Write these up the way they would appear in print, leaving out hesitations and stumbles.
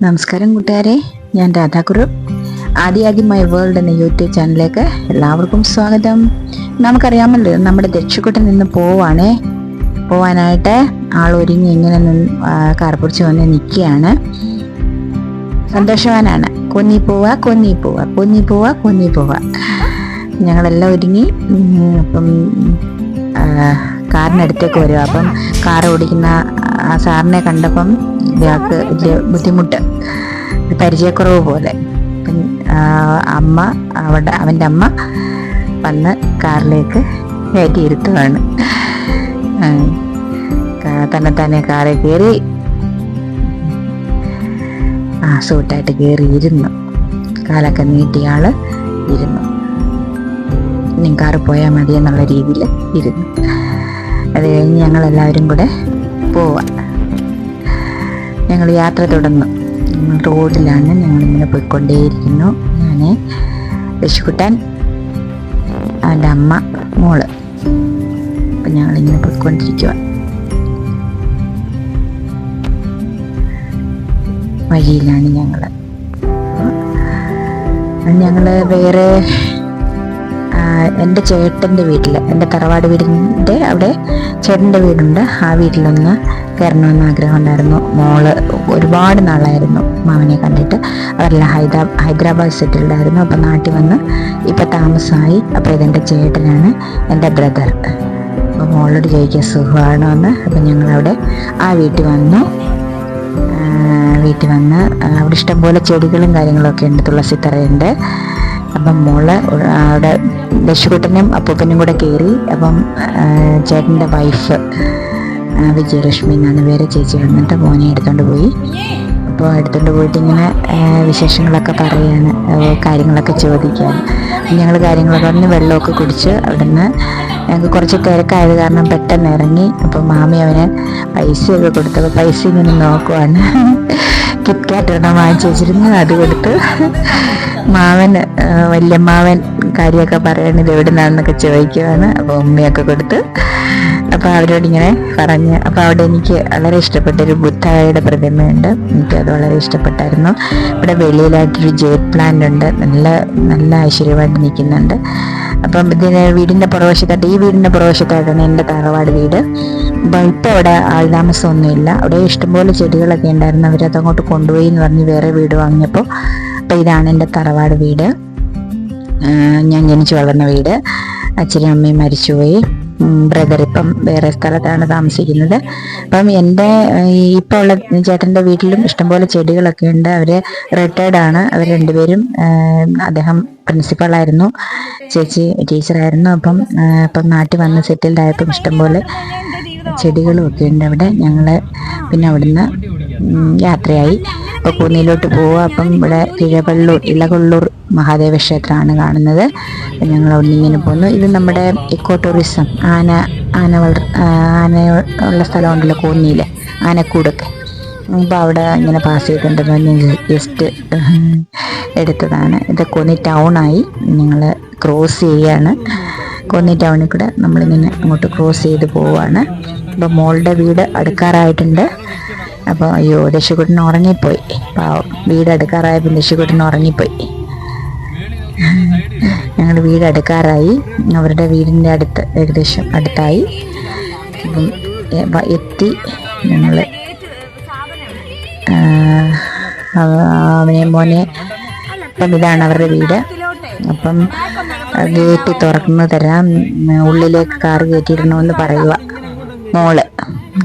നമസ്കാരം കൂട്ടുകാരെ, ഞാൻ രാധാകുരു. ആദ്യ മൈ വേൾഡ് എന്ന യൂട്യൂബ് ചാനലിലേക്ക് എല്ലാവർക്കും സ്വാഗതം. നമുക്കറിയാമല്ലോ, നമ്മുടെ ദക്ഷിക്കുട്ടൻ നിന്ന് പോവാനായിട്ട് ആളൊരുങ്ങി ഇങ്ങനെ കാർ പിടിച്ച് വന്ന് നിൽക്കുകയാണ്. സന്തോഷവാനാണ്. കൊന്നി പോവാ. ഞങ്ങളെല്ലാം ഒരുങ്ങി അപ്പം കാറിനടുത്തേക്ക് വരിക. അപ്പം കാർ ഓടിക്കുന്ന ആ സാറിനെ കണ്ടപ്പം ഇയാൾക്ക് വലിയ ബുദ്ധിമുട്ട്, പരിചയക്കുറവ് പോലെ. അവൻ്റെ അമ്മ വന്ന് കാറിലേക്ക് കയറ്റിയിരുത്തുകയാണ്. തന്നെ കാറിൽ കയറി സൂട്ടായിട്ട് കയറി ഇരുന്നു. കാലൊക്കെ നീട്ടിയാള് ഇരുന്നു. ഇനി കാറ് പോയാൽ മതി എന്നുള്ള രീതിയിൽ ഇരുന്നു. അത് കഴിഞ്ഞ് ഞങ്ങളെല്ലാവരും കൂടെ പോവാം. ഞങ്ങൾ യാത്ര തുടർന്നു. റോഡിലാണ് ഞങ്ങളിങ്ങനെ പോയിക്കൊണ്ടേയിരിക്കുന്നു. ഞാൻ, ദശുക്കുട്ടൻ, അവൻ്റെ അമ്മ, മോള്. അപ്പം ഞങ്ങളിങ്ങനെ പോയിക്കൊണ്ടിരിക്കുക. വഴിയിലാണ് ഞങ്ങൾ വേറെ എൻ്റെ ചേട്ടൻ്റെ വീട്ടിൽ, എൻ്റെ തറവാട് വീടിൻ്റെ അവിടെ ചേട്ടൻ്റെ വീടുണ്ട്. ആ വീട്ടിലൊന്ന് കയറണമെന്ന് ആഗ്രഹം ഉണ്ടായിരുന്നു. മോള് ഒരുപാട് നാളായിരുന്നു മാമനെ കണ്ടിട്ട്. അവരെല്ലാം ഹൈദരാബാദ് സെറ്റിൽഡ് ആയിരുന്നു. അപ്പം നാട്ടിൽ വന്ന് ഇപ്പം താമസമായി. അപ്പോൾ ഇതെൻ്റെ ചേട്ടനാണ്, എൻ്റെ ബ്രദർ. അപ്പോൾ മോളോട് ചോദിക്കാൻ സുഖമാണോ എന്ന്. അപ്പം ഞങ്ങളവിടെ ആ വീട്ടിൽ വന്ന് അവിടെ ഇഷ്ടംപോലെ ചെടികളും കാര്യങ്ങളൊക്കെ ഉണ്ട്, തുളസിത്തറയുണ്ട്. അപ്പം മോള് അവിടെ ദശുക്കുട്ടനും അപ്പൂപ്പനും കൂടെ കയറി. അപ്പം ചേട്ടൻ്റെ വൈഫ് വിജയലക്ഷ്മി എന്നാണ് പേര്, ചേച്ചി വന്നിട്ട് മോനെ എടുത്തുകൊണ്ട് പോയി. അപ്പോൾ എടുത്തുകൊണ്ട് പോയിട്ട് ഇങ്ങനെ വിശേഷങ്ങളൊക്കെ പറയാണ്, കാര്യങ്ങളൊക്കെ ചോദിക്കാൻ. ഞങ്ങൾ കാര്യങ്ങളൊക്കെ പറഞ്ഞ് വെള്ളമൊക്കെ കുടിച്ച് അവിടെ നിന്ന് ഞങ്ങൾക്ക് കുറച്ച് തിരക്കായത് കാരണം പെട്ടെന്ന് ഇറങ്ങി. അപ്പോൾ മാമി അവന് പൈസയൊക്കെ കൊടുത്തപ്പോൾ പൈസ ഇങ്ങനെ നോക്കുവാണ്. കിറ്റ്കാറ്റ് ഒരെണ്ണം വാങ്ങിച്ചു വെച്ചിരുന്നു, അത് കൊടുത്ത്. വല്യമ്മാവൻ കാര്യമൊക്കെ പറയണത് എവിടെ നിന്നാണെന്നൊക്കെ ചോദിക്കുവാണ്. അപ്പോൾ ഉമ്മയൊക്കെ കൊടുത്ത്. അപ്പോൾ അവരോടിങ്ങനെ പറഞ്ഞ്. അപ്പോൾ അവിടെ എനിക്ക് വളരെ ഇഷ്ടപ്പെട്ടൊരു ബുദ്ധയുടെ പ്രതിമയുണ്ട്. എനിക്കത് വളരെ ഇഷ്ടപ്പെട്ടായിരുന്നു. ഇവിടെ വെളിയിലായിട്ടൊരു ജേഡ് പ്ലാന്റ് ഉണ്ട്, നല്ല ഐശ്വര്യമായിട്ട് നിൽക്കുന്നുണ്ട്. അപ്പം വീടിൻ്റെ പുറവശത്തായിട്ടാണ് എൻ്റെ തറവാട് വീട്. അപ്പം ഇപ്പോൾ അവിടെ ആൾതാമസമൊന്നുമില്ല. അവിടെ ഇഷ്ടംപോലെ ചെടികളൊക്കെ ഉണ്ടായിരുന്നു. അവരത് അങ്ങോട്ട് കൊണ്ടുപോയി എന്ന് പറഞ്ഞ് വേറെ വീട് വാങ്ങിയപ്പോൾ. അപ്പോൾ ഇതാണ് എൻ്റെ തറവാട് വീട്, ഞാൻ ജനിച്ചു വളർന്ന വീട്. അച്ഛനും അമ്മയും മരിച്ചുപോയി. ബ്രദർ ഇപ്പം വേറെ സ്ഥലത്താണ് താമസിക്കുന്നത്. അപ്പം എൻ്റെ ഇപ്പോൾ ഉള്ള ചേട്ടൻ്റെ വീട്ടിലും ഇഷ്ടംപോലെ ചെടികളൊക്കെ ഉണ്ട്. അവർ റിട്ടയർഡാണ്. അവർ രണ്ടുപേരും. അദ്ദേഹം പ്രിൻസിപ്പളായിരുന്നു, ചേച്ചി ടീച്ചറായിരുന്നു. അപ്പം നാട്ടിൽ വന്ന് സെറ്റിൽഡ് ആയപ്പം ഇഷ്ടംപോലെ ചെടികളും ഒക്കെ ഉണ്ട് അവിടെ. ഞങ്ങൾ പിന്നെ അവിടുന്ന് യാത്രയായി. അപ്പോൾ കൂന്നിയിലോട്ട് പോവുക. അപ്പം ഇവിടെ ഇളകൊള്ളൂർ മഹാദേവ ക്ഷേത്രമാണ് കാണുന്നത്. അപ്പം ഞങ്ങൾ അവിടെ നിന്ന് ഇങ്ങനെ പോന്നു. ഇത് നമ്മുടെ ഇക്കോ ടൂറിസം, ആന ഉള്ള സ്ഥലമുണ്ടല്ലോ കൂന്നിയിൽ, ആനക്കൂടൊക്കെ. അപ്പോൾ അവിടെ ഇങ്ങനെ പാസ് ചെയ്തിട്ടുണ്ടെന്ന് പറഞ്ഞ് ജസ്റ്റ് എടുത്തതാണ്. ഇത് കോന്നി ടൗണായി. ഞങ്ങൾ ക്രോസ് ചെയ്യാണ്. കോന്നി ടൗണിൽ കൂടെ നമ്മളിങ്ങനെ അങ്ങോട്ട് ക്രോസ് ചെയ്ത് പോവുകയാണ്. അപ്പോൾ മോളുടെ വീട് അടുക്കാറായിട്ടുണ്ട്. അപ്പോൾ അയ്യോ, ദശുക്കുട്ടൻ ഉറങ്ങിപ്പോയി. പാവം, വീട് അടുക്കാറായപ്പോൾ ദശുക്കുട്ടൻ ഉറങ്ങിപ്പോയി. ഞങ്ങളുടെ വീട് അടുക്കാറായി. അവരുടെ വീടിൻ്റെ അടുത്ത് ഏകദേശം അടുത്തായി. അപ്പം എത്തി ഞങ്ങൾ. മോനെ അപ്പം ഇതാണ് അവരുടെ വീട്. അപ്പം ഗേറ്റ് തുറന്നു തരാം, ഉള്ളിലേക്ക് കാറ് കയറ്റിയിടണമെന്ന് പറയുക മോള്.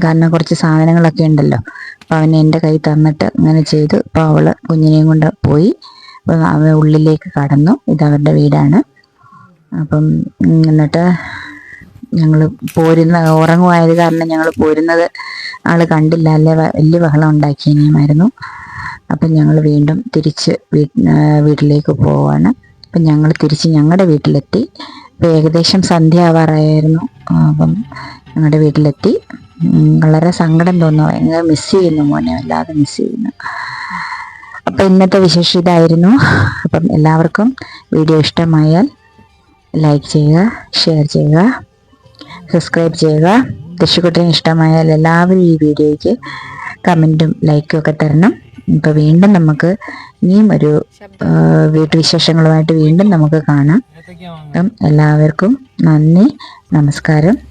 കാരണം കുറച്ച് സാധനങ്ങളൊക്കെ ഉണ്ടല്ലോ. അപ്പം അവൻ എൻ്റെ കൈ തന്നിട്ട് അങ്ങനെ ചെയ്തു. അപ്പോൾ അവള് കുഞ്ഞിനെയും കൊണ്ട് പോയി. അപ്പം അവൻ ഉള്ളിലേക്ക് കടന്നു. ഇതവരുടെ വീടാണ്. അപ്പം എന്നിട്ട് ഞങ്ങൾ ഉറങ്ങുമായത് കാരണം ഞങ്ങൾ പോരുന്നത് ആൾ കണ്ടില്ല, അല്ലേ വലിയ ബഹളം ഉണ്ടാക്കിയമായിരുന്നു. അപ്പം ഞങ്ങൾ വീണ്ടും തിരിച്ച് വീട്ടിലേക്ക് പോവാണ്. അപ്പം ഞങ്ങൾ തിരിച്ച് ഞങ്ങളുടെ വീട്ടിലെത്തി. ഇപ്പം ഏകദേശം സന്ധ്യ ആവാറായിരുന്നു. അപ്പം ഞങ്ങളുടെ വീട്ടിലെത്തി. വളരെ സങ്കടം തോന്നുന്നു, ഭയങ്കര മിസ് ചെയ്യുന്നു മോനെ, വല്ലാതെ മിസ് ചെയ്യുന്നു. അപ്പം ഇന്നത്തെ വിശേഷം ഇതായിരുന്നു. അപ്പം എല്ലാവർക്കും വീഡിയോ ഇഷ്ടമായാൽ ലൈക്ക് ചെയ്യുക, ഷെയർ ചെയ്യുക, സബ്സ്ക്രൈബ് ചെയ്യുക. ദശുക്കുട്ടന് ഇഷ്ടമായാൽ എല്ലാവരും ഈ വീഡിയോയ്ക്ക് കമൻറ്റും ലൈക്കും ഒക്കെ തരണം. ഇപ്പോൾ വീണ്ടും നമുക്ക് ഇനിയും ഒരു വീട്ടുവിശേഷങ്ങളുമായിട്ട് വീണ്ടും നമുക്ക് കാണാം. അപ്പം എല്ലാവർക്കും നന്ദി, നമസ്കാരം.